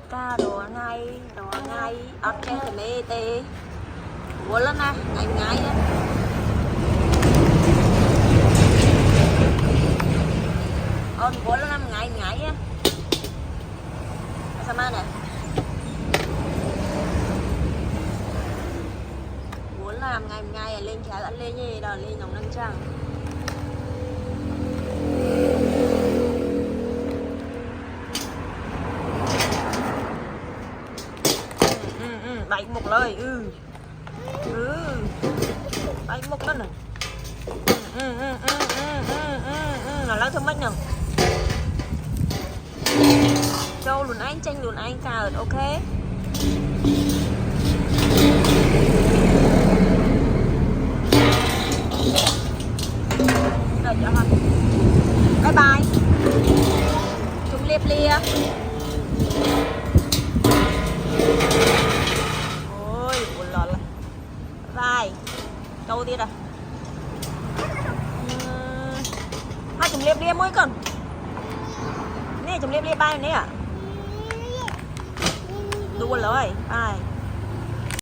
ca đồ ngay ớt chen thì mê tê bố lên nè ngay ngay á ôn bố lên ngay ngay á sao mà nè bố làm ngay ngay lên trái ăn lên như đó lên nóng nâng trăng đánh một lời đánh một lần này nó lao thương mất nhở châu lùn anh tranh lùn anh cà ok rồi cho hả bye bye chúng liệp lia ôi buồn lọt là vai câuទៀតà hai chúng liệp lia mỗi con nè chúng liệp lia bay nè đua lời ai